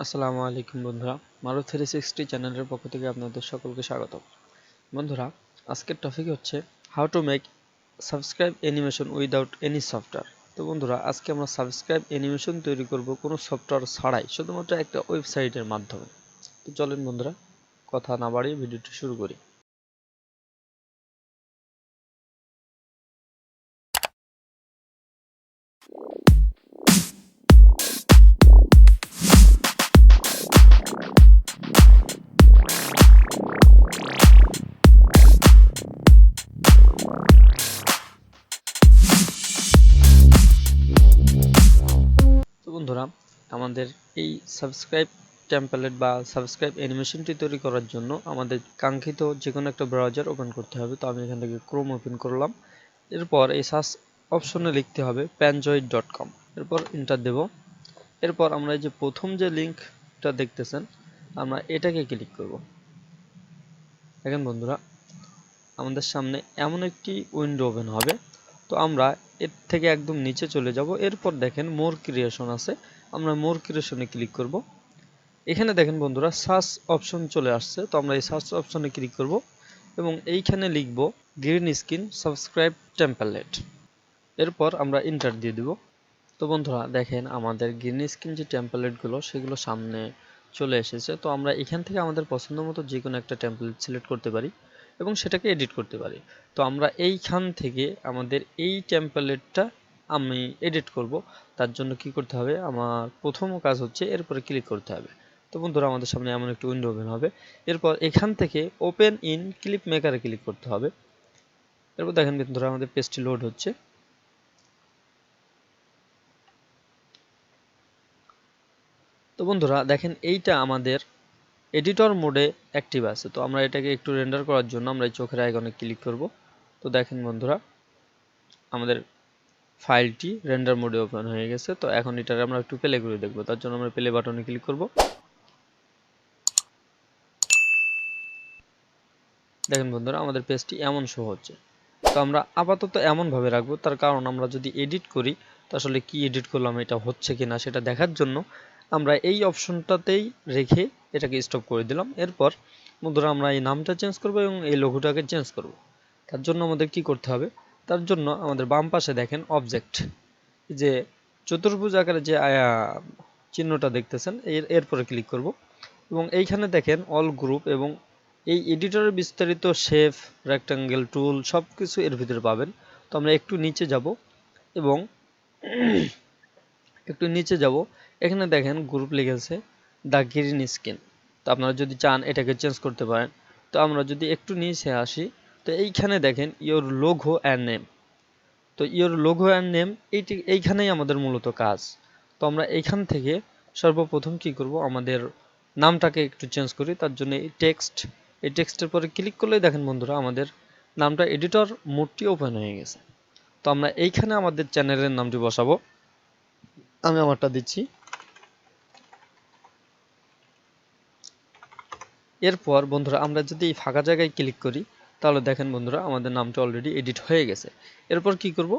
আসসালামু আলাইকুম বন্ধুরা, মারু 360 চ্যানেলের পক্ষ থেকে আপনাদের সকলকে স্বাগত। বন্ধুরা, আজকের টপিক হচ্ছে how to make subscribe animation without any software. তো বন্ধুরা, আজকে আমরা সাবস্ক্রাইব অ্যানিমেশন তৈরি করব কোনো সফটওয়্যার ছাড়াই, শুধুমাত্র একটা ওয়েবসাইটের মাধ্যমে। তো চলেন বন্ধুরা, কথা না বাড়িয়ে ভিডিওটি শুরু করি। তো বন্ধুরা, আমাদের এই সাবস্ক্রাইব টেমপ্লেট বা সাবস্ক্রাইব অ্যানিমেশনটি তৈরি করার জন্য আমাদের কাঙ্ক্ষিত যে কোনো একটা ব্রাউজার ওপেন করতে হবে। তো আমি এখান থেকে ক্রোম ওপেন করলাম। এরপর এই সার্চ অপশনে লিখতে হবে panjoid.com। এরপর এন্টার দেব। এরপর আমরা এই যে প্রথম যে লিঙ্কটা দেখতেছেন, আমরা এটাকে ক্লিক করব। দেখেন বন্ধুরা, আমাদের সামনে এমন একটি উইন্ডো ওপেন হবে। তো আমরা এর থেকে একদম নিচে চলে যাব। এরপর দেখেন মোর ক্রিয়েশন আছে, আমরা মোর ক্রিয়েশনে ক্লিক করব। এখানে দেখেন বন্ধুরা, সার্চ অপশন চলে আসছে। তো আমরা এই সার্চ অপশনে ক্লিক করব এবং এইখানে লিখব গ্রিন স্ক্রিন সাবস্ক্রাইব টেমপ্লেট। এরপর আমরা এন্টার দিয়ে দেব। তো বন্ধুরা দেখেন, আমাদের গ্রিন স্ক্রিন যে টেমপ্লেটগুলো সেগুলো সামনে চলে এসেছে। তো আমরা এখান থেকে আমাদের পছন্দ মতো যে কোনো একটা টেমপ্লেট সিলেক্ট করতে পারি এবং সেটাকে এডিট করতে পারি। তো আমরা এইখান থেকে আমাদের এই টেমপ্লেটটা আমি এডিট করব। তার জন্য কি করতে হবে, আমার প্রথম কাজ হচ্ছে এরপরে ক্লিক করতে হবে। তো বন্ধুরা, আমাদের সামনে এমন একটি উইন্ডো ওপেন হবে। এরপর এখান থেকে ওপেন ইন ক্লিপ মেকারে ক্লিক করতে হবে। এরপর দেখেন বন্ধুরা, আমাদের পেজটি লোড হচ্ছে। তো বন্ধুরা দেখেন, এইটা আমাদের এডিটর মোডে অ্যাক্টিভ আছে। তো আমরা এটাকে একটু রেন্ডার করার জন্য আমরা এই চোখের আইকনে ক্লিক করব। তো দেখেন বন্ধুরা, আমাদের ফাইলটি রেন্ডার মোডে ওপেন হয়ে গেছে। তো এখন এটাকে আমরা একটু প্লে করে দেখব। তার জন্য আমরা প্লে বাটনে ক্লিক করব। দেখেন বন্ধুরা, আমাদের পেজটি এমন শো হচ্ছে। তো আমরা আপাতত এমনভাবে রাখবো, তার কারণ আমরা যদি এডিট করি তো আসলে কি এডিট করলাম, এটা হচ্ছে কিনা সেটা দেখার জন্য আমরা এই অপশনটাতেই রেখে এটাকে স্টপ করে দিলাম। এরপর বন্ধুরা, আমরা এই নামটা চেঞ্জ করব এবং এই লোগোটাকে চেঞ্জ করব। তার জন্য আমাদের কি করতে হবে, তার জন্য আমাদের বাম পাশে দেখেন অবজেক্ট, যে চতুর্ভুজ আকারে যে চিহ্নটা দেখতেছেন, এরপরে ক্লিক করব এবং এইখানে দেখেন অল গ্রুপ এবং এই এডিটরের বিস্তারিত শেপ, রেক্টাঙ্গেল টুল সব কিছু এর ভিতরে পাবেন। তো আমরা একটু নিচে যাব এবং এখানে দেখেন গ্রুপ লিখেছে দ্য গ্রিন স্ক্রিন। তো আপনারা যদি চান এটাকে চেঞ্জ করতে পারেন। তো আমরা যদি একটু নিচে আসি, তো এইখানে দেখেন ইয়োর লোগো অ্যান্ড নেম। তো ইয়োর লোগো অ্যান্ড নেম এইখানেই আমাদের মূলত কাজ। তো আমরা এইখান থেকে সর্বপ্রথম কি করব, আমাদের নামটাকে একটু চেঞ্জ করি। তার জন্য এই টেক্সটের পরে ক্লিক করলেই দেখেন বন্ধুরা, আমাদের নামটা এডিটর মোডটি ওপেন হয়ে গেছে। তো আমরা এইখানে আমাদের চ্যানেলের নামটি বসাবো। আমি আমারটা দিচ্ছি। এরপর বন্ধুরা, আমরা যদি এই ফাঁকা জায়গায় ক্লিক করি তাহলে দেখেন বন্ধুরা, আমাদের নামটা অলরেডি এডিট হয়ে গেছে। এরপর কি করব,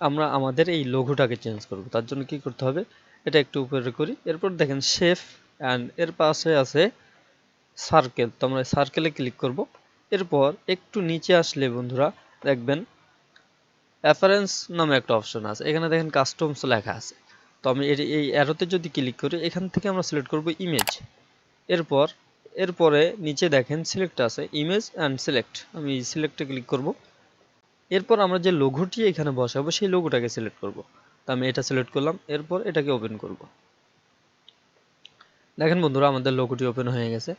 আমরা আমাদের এই লোগোটাকে চেঞ্জ করব। তার জন্য কি করতে হবে, এটা একটু উপরে করি। এরপর দেখেন শেপ অ্যান্ড এর পাশে আছে সার্কেল। তো আমরা সার্কেলে ক্লিক করব। এরপর একটু নিচে আসলে বন্ধুরা দেখবেন অ্যাপারেন্স নামে একটা অপশন আছে। এখানে দেখেন কাস্টমস লেখা আছে। তো আমি এই অ্যারোতে যদি ক্লিক করি, এখান থেকে আমরা সিলেক্ট করব ইমেজ। এরপরে নিচে দেখেন সিলেক্ট আছে, ইমেজ অ্যান্ড সিলেক্ট। আমি সিলেক্টে ক্লিক করব। এরপর আমরা যে লোগোটি এখানে বসাবো সেই লোগোটাকে সিলেক্ট করব। তো আমি এটা সিলেক্ট করলাম। এরপর এটাকে ওপেন করব। দেখেন বন্ধুরা, আমাদের লোগোটি ওপেন হয়ে গেছে।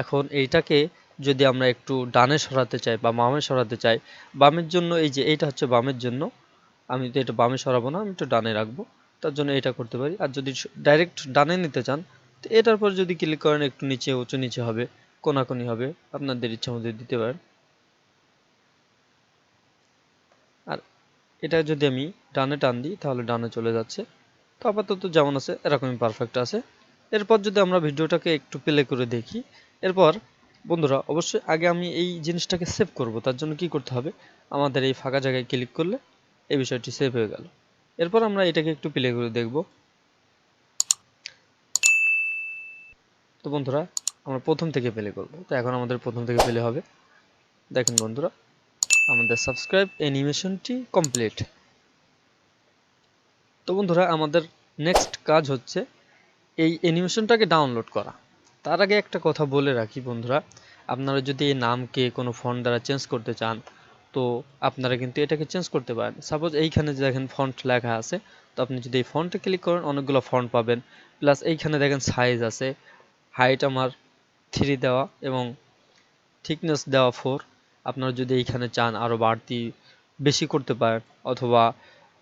এখন এইটাকে যদি আমরা একটু ডানে সরাতে চাই বা বামে সরাতে চাই, বামের জন্য এই যে এইটা হচ্ছে বামের জন্য, আমি তো এটা বামে সরাবো না, আমি একটু ডানে রাখবো। তার জন্য এটা করতে পারি। আর যদি ডাইরেক্ট ডানে নিতে চান, তো এটার পর যদি ক্লিক করেন একটু নিচে উঁচু নিচে হবে, কোনাকুনি হবে, আপনাদের ইচ্ছা মতো দিতে পারেন। আর এটা যদি আমি ডানে টান দিই তাহলে ডানে চলে যাচ্ছে। তো আপাতত যেমন আছে এরকমই পারফেক্ট আছে। এরপর যদি আমরা ভিডিওটাকে একটু প্লে করে দেখি, এরপর বন্ধুরা অবশ্যই আগে আমি এই জিনিসটাকে সেভ করব। তার জন্য কি করতে হবে, আমাদের এই ফাঁকা জায়গায় ক্লিক করলে এই বিষয়টি সেভ হয়ে গেল। এরপর আমরা এটাকে একটু প্লে করে দেখব। তো বন্ধুরা আমরা প্রথম থেকে প্লে করব। তো এখন আমাদের প্রথম থেকে প্লে হবে। দেখেন বন্ধুরা আমাদের সাবস্ক্রাইব অ্যানিমেশনটি কমপ্লিট। তো বন্ধুরা আমাদের নেক্সট কাজ হচ্ছে এই অ্যানিমেশনটাকে ডাউনলোড করা। তার আগে একটা কথা বলে রাখি বন্ধুরা, আপনারা যদি এই নামকে কোনো ফন্ট দ্বারা চেঞ্জ করতে চান তো আপনারা কিন্তু এটাকে চেঞ্জ করতে পারেন। সাপোজ এইখানে যে দেখেন ফন্ট লেখা আছে, তো আপনি যদি এই ফন্টে ক্লিক করেন অনেকগুলো ফন্ট পাবেন। প্লাস এইখানে দেখেন সাইজ আছে, হাইট আমার 3 দেওয়া এবং থিকনেস দেওয়া 4। আপনারা যদি এইখানে চান আরও বাড়তি বেশি করতে পারেন, অথবা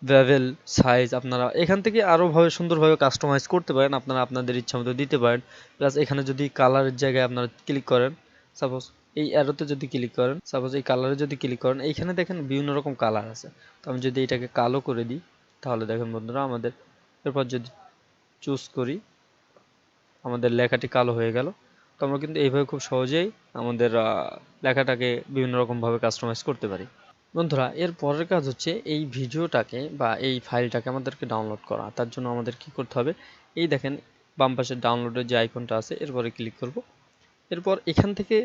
বেভেল সাইজ আপনারা এখান থেকে আরও সুন্দরভাবে কাস্টমাইজ করতে পারেন, আপনারা আপনাদের ইচ্ছা মতো দিতে পারেন। প্লাস এখানে যদি কালারের জায়গায় আপনারা ক্লিক করেন, সাপোজ এই অ্যারোতে যদি ক্লিক করেন, সাপোজ এই কালারে যদি ক্লিক করেন, এইখানে দেখেন বিভিন্ন রকম কালার আছে। তো আমি যদি এটাকে কালো করে দিই তাহলে দেখেন বন্ধুরা আমাদের, এরপর যদি চুজ করি আমাদের লেখাটি কালো হয়ে গেল। তো আমরা কিন্তু এইভাবে খুব সহজেই আমাদের লেখাটাকে বিভিন্ন রকমভাবে কাস্টমাইজ করতে পারি। বন্ধুরা এর পরের কাজ হচ্ছে এই ভিডিওটাকে বা এই ফাইলটাকে আমাদেরকে ডাউনলোড করা। তার জন্য আমাদের কি করতে হবে, এই দেখেন বাম পাশে ডাউনলোডের যে আইকনটা আছে এরপরে ক্লিক করব। এরপর এখান থেকে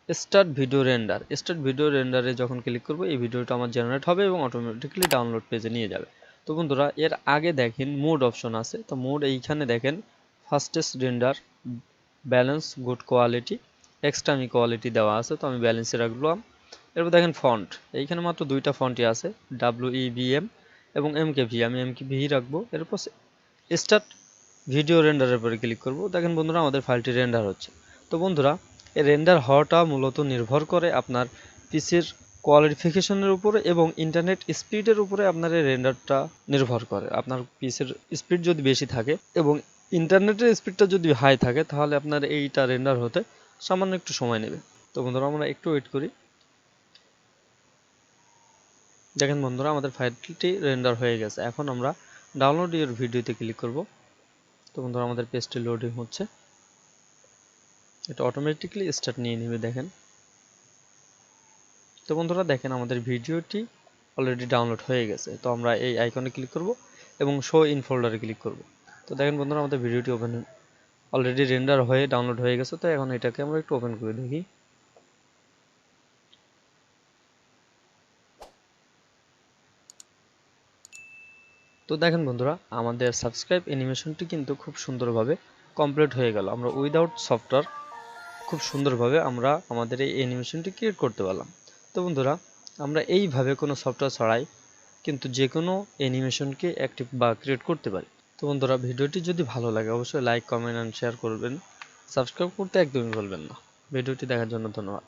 স্টার্ট ভিডিও রেন্ডারে যখন ক্লিক করব এই ভিডিওটা আমার জেনারেট হবে এবং অটোমেটিক্যালি ডাউনলোড পেজে নিয়ে যাবে। তো বন্ধুরা এর আগে দেখেন মোড অপশন আছে। তো মোড এইখানে দেখেন fastest render, balance, good quality, extreme quality দেওয়া আছে। তো আমি ব্যালেন্সে রাখলাম। এরপর দেখেন ফন্ট, এইখানে মাত্র দুইটা ফন্টই আছে, WEBM এবং MKV। আমি MKV রাখবো। এরপর স্টার্ট ভিডিও রেন্ডারের উপরে ক্লিক করব। দেখেন বন্ধুরা আমাদের ফাইলটি রেন্ডার হচ্ছে। তো বন্ধুরা এই রেন্ডার হওয়াটা মূলত নির্ভর করে আপনার পিসির কোয়ালিফিকেশনের উপরে এবং ইন্টারনেট স্পিডের উপরে আপনার এই রেন্ডারটা নির্ভর করে। আপনার পিসির স্পিড যদি বেশি থাকে এবং ইন্টারনেটের স্পিডটা যদি হাই থাকে তাহলে আপনার এইটা রেন্ডার হতে সামান্য একটু সময় নেবে। তো বন্ধুরা আমরা একটু ওয়েট করি। দেখেন বন্ধুরা আমাদের ফাইলটি রেন্ডার হয়ে গেছে। এখন আমরা ডাউনলোড ইওর ভিডিওতে ক্লিক করব। তো বন্ধুরা আমাদের পেজটি লোডিং হচ্ছে, এটা অটোমেটিক্যালি স্টার্ট নিয়ে নেবে দেখেন। তো বন্ধুরা দেখেন আমাদের ভিডিওটি অলরেডি ডাউনলোড হয়ে গেছে। তো আমরা এই আইকনে ক্লিক করব এবং শো ইন ফোল্ডারে ক্লিক করব। তো দেখেন বন্ধুরা আমাদের ভিডিওটি ওপেন অলরেডি রেন্ডার হয়ে ডাউনলোড হয়ে গেছে। তো এখন এটাকে আমরা একটু ওপেন করে দেখি। তো দেখেন বন্ধুরা আমাদের সাবস্ক্রাইব অ্যানিমেশনটি কিন্তু খুব সুন্দরভাবে কমপ্লিট হয়ে গেল। আমরা উইদাউট সফটওয়্যার খুব সুন্দরভাবে আমরা আমাদের এই অ্যানিমেশনটি ক্রিয়েট করতে পারলাম। তো বন্ধুরা আমরা এইভাবে কোনো সফটওয়্যার ছাড়াই কিন্তু যে কোনো অ্যানিমেশনকে অ্যাক্টিভ বা ক্রিয়েট করতে পারি। তো বন্ধুরা ভিডিওটি যদি ভালো লাগে অবশ্যই লাইক, কমেন্ট অ্যান্ড শেয়ার করবেন। সাবস্ক্রাইব করতে একদমই ভুলবেন না। ভিডিওটি দেখার জন্য ধন্যবাদ।